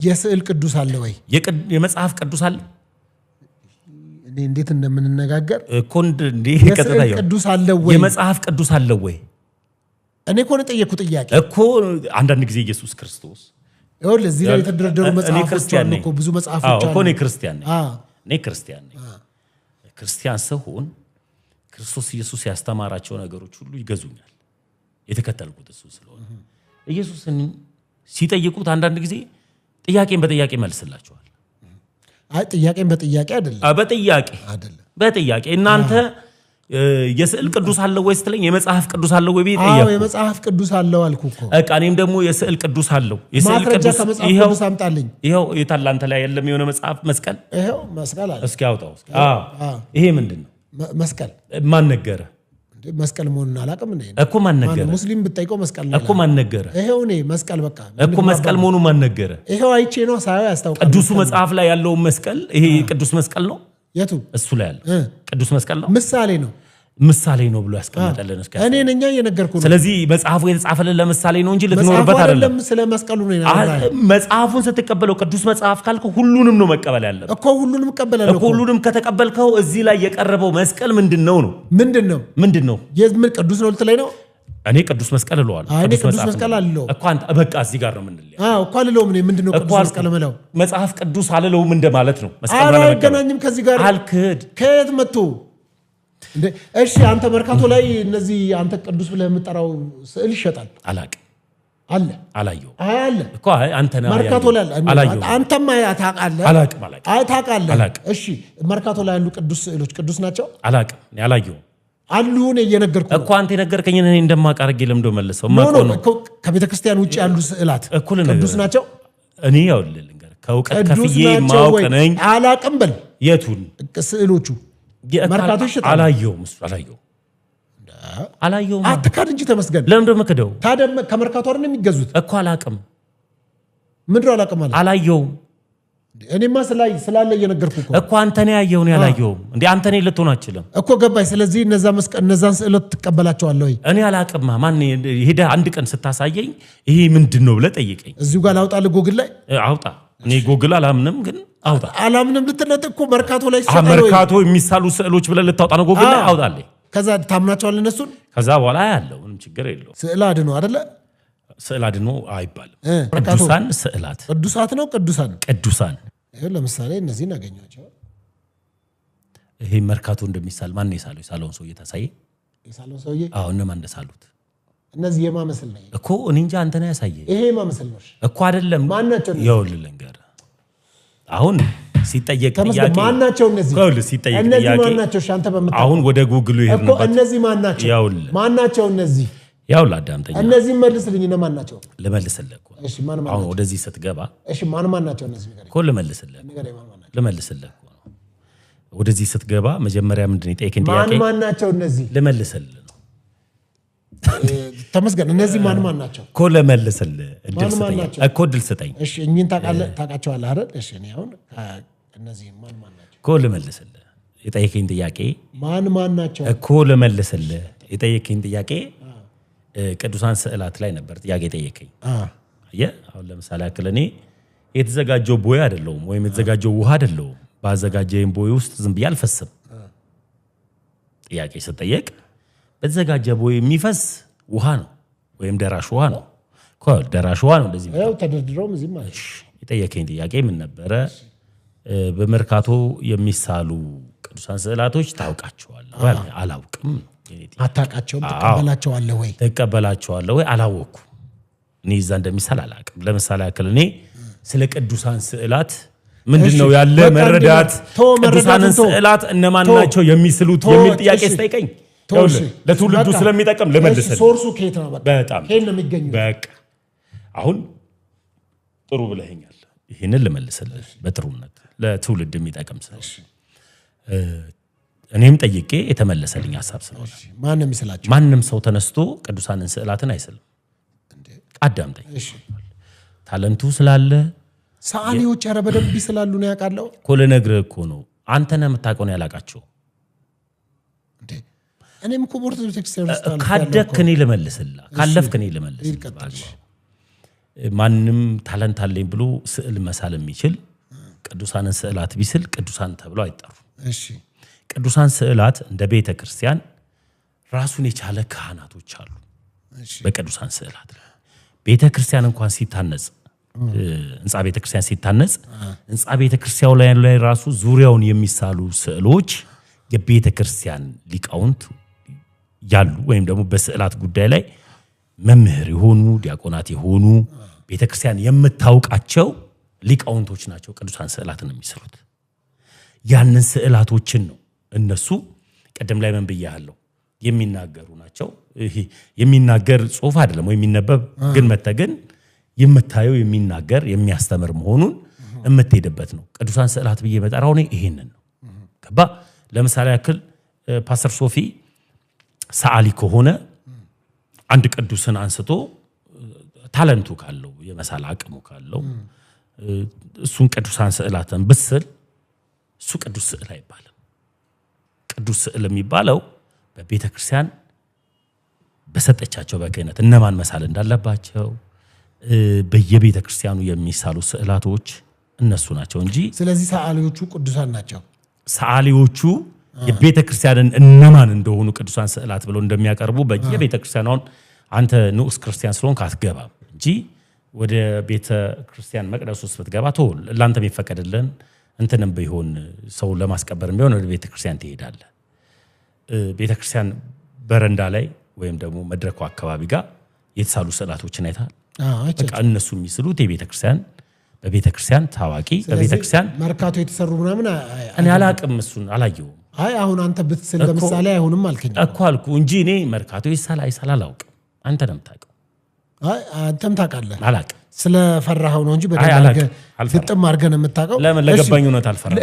የስዕል ቅዱስ አለ ወይ? የመጽሐፍ ቅዱስ አለ? እኔ እንዴት እንደምንነጋገር እኮ እንዴ የስዕል ቅዱስ አለ ወይ? የመጽሐፍ ቅዱስ አለ ወይ? እኔ እኮ ነው ጠየቅኩ ጥያቄ እኮ አንዳንድ ጊዜ ኢየሱስ ክርስቶስ ይኸውልህ እዚህ ላይ የተደረደሩ መጽሐፎች አሉ እኮ ብዙ መጽሐፎች አሉ። እኮ እኔ ክርስቲያን ነኝ። ክርስቲያን ስሆን ክርስቶስ ኢየሱስ ያስተማራቸው ነገሮች ሁሉ ይገዙኛል። የተከተልኩት እሱ ስለሆነ ኢየሱስን ሲጠይቁት አንዳንድ ጊዜ ጥያቄን በጥያቄ መልስላቸዋል። አይ ጥያቄን በጥያቄ አይደለም። በጥያቄ እናንተ የስዕል ቅዱስ አለው ወይ ስትለኝ የመጽሐፍ ቅዱስ አለው ወይ ቢጠየቅ አዎ የመጽሐፍ ቅዱስ አለው አልኩ እኮ። እኔም ደግሞ የስዕል ቅዱስ አለው። የስዕል ቅዱስ ይሄው አምጣልኝ። ይሄው የታላንተ ላይ ያለም የሆነ መጽሐፍ መስቀል ይሄው መስቀል አለ። እስኪ አውጣው። ይሄ ምንድነው? መስቀል ማን ነገረ? መስቀል መሆኑን አላውቅም እንዴ እኮ ማን ነገረ? ሙስሊም ብትጠይቀው መስቀል ነው እኮ ማን ነገረ? ይሄው እኔ መስቀል በቃ እኮ መስቀል መሆኑን ማን ነገረ? ይሄው አይቼ ነው ሳይው ያስታውቃል። ቅዱሱ መጽሐፍ ላይ ያለው መስቀል ይሄ ቅዱስ መስቀል ነው። የቱ እሱ ላይ ያለው ቅዱስ መስቀል ነው? ምሳሌ ነው ብሎ ያስቀመጠልን እስከ እኔ ነኛ እየነገርኩ ነው። ስለዚህ መጽሐፉ የተጻፈልን ለምሳሌ ነው እንጂ ልትኖርበት አይደለም። ስለ መስቀሉ ነው ይናገራል። መጽሐፉን ስትቀበለው ቅዱስ መጽሐፍ ካልከው ሁሉንም ነው መቀበል ያለበት እኮ። ሁሉንም እቀበላለሁ እኮ። ሁሉንም ከተቀበልከው እዚህ ላይ የቀረበው መስቀል ምንድነው? ምንድነው? የምን ቅዱስ ነው ልትለኝ ነው? እኔ ቅዱስ መስቀል እለዋለሁ። ቅዱስ መስቀል አለው እኮ አንተ በቃ እዚህ ጋር ነው የምንለው። እኮ አልለውም። ምንድነው ቅዱስ መስቀል ማለት? መጽሐፍ ቅዱስ አልለውም እንደማለት ነው። መስቀል ማለት አይገናኝም ከዚህ ጋር። አልክድ ከየት መጥቶ እሺ አንተ መርካቶ ላይ እነዚህ አንተ ቅዱስ ብለህ የምጠራው ስዕል ይሸጣል? አላውቅም። አለ አላየው አለ እኮ አንተ ነህ መርካቶ ላይ አላየው። አንተማ ታውቃለህ? አላውቅም። ታውቃለህ? እሺ መርካቶ ላይ ያሉ ቅዱስ ስዕሎች ቅዱስ ናቸው? አላውቅም። እኔ አላየው አሉ ነው እየነገርኩህ እኮ። አንተ የነገርከኝ እኔ እንደማቃርግ ለምዶ መልሰው ማቆ ነው። ከቤተክርስቲያን ውጪ ያሉ ስዕላት ቅዱስ ናቸው? እኔ ያው ልንገር ከእውቀት ከፍዬ ማውቅ ነኝ። አላውቅም በል። የቱን ስዕሎቹ መርካቶ ይሸጣል? አላየውም። እሱ አላየውም። አትካድ እንጂ ተመስገን። ለምን እንደምከደው ታዲያ ከመርካቶ አይደል የሚገዙት እኮ። አላውቅም። ምንድነው አላውቅም ማለት? አላየውም። እኔማ ስላለ እየነገርኩህ እኮ። አንተ ነህ ያየው ነው ያላየውም እንዴ? አንተ ነህ ልትሆን አትችልም እኮ። ገባኝ። ስለዚህ እነዛን ስዕሎች ትቀበላቸዋለህ ወይ? እኔ አላውቅም። ማን ሄደህ አንድ ቀን ስታሳየኝ ይሄ ምንድነው ብለህ ጠይቀኝ። እዚሁ ጋር ላውጣልህ ጎግል ላይ አውጣ። እኔ ጎግል አላምንም ግን አውጣ። አላምንም ልትነጥ እኮ መርካቶ ላይ መርካቶ የሚሳሉ ስዕሎች ብለህ ልታውጣ ነው ጎግል ላይ አውጣልኝ። ከዛ ታምናቸዋለህ እነሱን። ከዛ በኋላ ያለው ምንም ችግር የለውም። ስዕል አድኖ አይደለ? ስዕል አድኖ አይባልም። ቅዱሳን ስዕላት ቅዱሳት ነው። ቅዱሳን ይሄን ለምሳሌ እነዚህ እናገኛቸው። ይሄ መርካቶ እንደሚሳል ማን ነው የሳለው? የሳለውን ሰውዬ ታሳየኝ። የሳለውን ሰውዬ? አዎ እነማን እንደሳሉት እነዚህ የማመስል ነው እኮ። እኔ እንጃ አንተ ነህ ያሳየኝ። ይሄ የማመስል ነው እኮ አይደለም። ማን ናቸው? ይኸውልህ ልንገርህ አሁን ሲጠየቅ ጥያቄ ማን ናቸው እነዚህ? ሲጠየቅ ጥያቄ ማን ናቸው? አንተ በመጣ አሁን ወደ ጉግሉ ይሄድ ነው እኮ። እነዚህ ማን ናቸው? ማን ናቸው እነዚህ? ያውልህ አዳምጠኝ። እነዚህ መልስልኝ። እነማን ናቸው? ልመልስልህ እኮ። እሺ ማን አሁን ወደዚህ ስትገባ እሺ ማን ናቸው እነዚህ? እኮ ልመልስልህ እኮ ነው። ወደዚህ ስትገባ መጀመሪያ ምንድነው የጠየቀኝ ጥያቄ? ማን ናቸው እነዚህ? ልመልስልህ ነው። ተመስገን። እነዚህ ማን ናቸው እኮ? ልመልስልህ እድል ስጠኝ። እሺ እኚህን ታውቃቸዋለህ አይደል? እሺ እኔ አሁን እነዚህ ማን ናቸው እኮ ልመልስልህ የጠየቀኝ ጥያቄ ማን ናቸው እኮ? ልመልስልህ የጠየቀኝ ጥያቄ ቅዱሳን ስዕላት ላይ ነበር ጥያቄ ጠየቀኝ። አሁን ለምሳሌ ያክል እኔ የተዘጋጀው ቦይ አይደለሁም ወይም የተዘጋጀው ውሃ አይደለሁም። ባዘጋጀኝ ቦይ ውስጥ ዝም ብዬ አልፈስም። ጥያቄ ስጠየቅ በተዘጋጀ ቦይ የሚፈስ ውሃ ነው ወይም ደራሽ ውሃ ነው። ደራሽ ውሃ ነው እንደዚህ ነው ተደርድሮም እዚህ ማለት። የጠየቀኝ ጥያቄ ምን ነበረ? በመርካቶ የሚሳሉ ቅዱሳን ስዕላቶች ታውቃቸዋለህ? አላውቅም። አታውቃቸውም? ትቀበላቸዋለህ ወይ? አላወኩም። እኔ እዛ እንደሚሳል አላውቅም። ለምሳሌ ያክል እኔ ስለ ቅዱሳን ስዕላት ምንድነው ያለ መረዳት፣ ቅዱሳንን ስዕላት እነማን ናቸው የሚስሉት የሚል ጥያቄ ስጠይቀኝ ለትውልዱ ስለሚጠቅም ልመልስልህ። ሶርሱ ከየት ነው? በጣም ከየት ነው የሚገኘው? በቃ አሁን ጥሩ ብለኸኛል። ይሄንን ልመልስልህ በጥሩነት ለትውልድ የሚጠቅም ስለሆነ እኔም ጠይቄ የተመለሰልኝ ሐሳብ ስለሆነ። ማንም ይስላቸው? ማንም ሰው ተነስቶ ቅዱሳንን ስዕላትን አይስልም። አዳምጠኝ። ታለንቱ ስላለ ሰዓሊዎች ኧረ በደንብ ይስላሉ ነው ያውቃለሁ እኮ። ልነግርህ እኮ ነው። አንተ ነህ የምታውቀው ነው ያላቃቸው። እኔም እኮ ቦርድ ቤተክርስቲያን ውስጥ ካደክ እኔ ልመልስልህ፣ ካለፍክ እኔ ልመልስልህ። ማንም ታለንት አለኝ ብሎ ስዕል መሳል የሚችል ቅዱሳንን ስዕላት ቢስል ቅዱሳን ተብሎ አይጠሩ። እሺ ቅዱሳን ስዕላት እንደ ቤተ ክርስቲያን ራሱን የቻለ ካህናቶች አሉ። እሺ በቅዱሳን ስዕላት ቤተ ክርስቲያን እንኳን ሲታነጽ ህንጻ ቤተ ክርስቲያን ሲታነጽ ህንጻ ቤተ ክርስቲያኑ ላይ ራሱ ዙሪያውን የሚሳሉ ስዕሎች የቤተ ክርስቲያን ሊቃውንት ያሉ ወይም ደግሞ በስዕላት ጉዳይ ላይ መምህር የሆኑ ዲያቆናት የሆኑ ቤተ ክርስቲያን የምታውቃቸው ሊቃውንቶች ናቸው ቅዱሳን ስዕላትን የሚሰሩት። ያንን ስዕላቶችን ነው እነሱ ቀደም ላይ ምን ብያለሁ የሚናገሩ ናቸው። ይሄ የሚናገር ጽሑፍ አይደለም ወይ የሚነበብ ግን መተገን የምታየው የሚናገር የሚያስተምር መሆኑን እምትሄድበት ነው። ቅዱሳን ስዕላት ብዬ መጣራው ነው ይሄንን ነው። ከባ ለምሳሌ ያክል ፓስተር ሶፊ ሰዓሊ ከሆነ አንድ ቅዱስን አንስቶ ታለንቱ ካለው የመሳል አቅሙ ካለው እሱን ቅዱሳን ስዕላትን ብስል እሱ ቅዱስ ስዕል አይባልም። ቅዱስ ስዕል የሚባለው በቤተ ክርስቲያን በሰጠቻቸው በክህነት እነማን መሳል እንዳለባቸው በየቤተ ክርስቲያኑ የሚሳሉ ስዕላቶች እነሱ ናቸው እንጂ ስለዚህ ሰዓሊዎቹ ቅዱሳን ናቸው። ሰዓሊዎቹ የቤተ ክርስቲያንን እነማን እንደሆኑ ቅዱሳን ስዕላት ብለው እንደሚያቀርቡ በየቤተ ክርስቲያኑን አንተ ንዑስ ክርስቲያን ስለሆንክ አትገባም እንጂ ወደ ቤተ ክርስቲያን መቅደስ ውስጥ ብትገባ ተወል ላንተ የሚፈቀድልን እንትንም ቢሆን ሰው ለማስቀበርም ቢሆን ወደ ቤተ ክርስቲያን ትሄዳለህ። ቤተ ክርስቲያን በረንዳ ላይ ወይም ደግሞ መድረኩ አካባቢ ጋር የተሳሉ ስዕላቶችን አይተሃል? በቃ እነሱ የሚስሉት የቤተ ክርስቲያን በቤተ ክርስቲያን ታዋቂ በቤተ ክርስቲያን መርካቶ የተሰሩ ምናምን እኔ አላቅም እሱን አላየሁም። አይ አሁን አንተ ብትስል ለምሳሌ አይሆንም አልከኝ እኮ አልኩ እንጂ እኔ መርካቶ ይሳል አይሳል አላውቅም። አንተ ነው የምታውቀው። አይ አንተም ታውቃለህ። አላቅም ስለፈራኸው ነው እንጂ በደንብ ግጥም አድርገን የምታውቀው። ለምን ለገባኝ እውነት አልፈራም።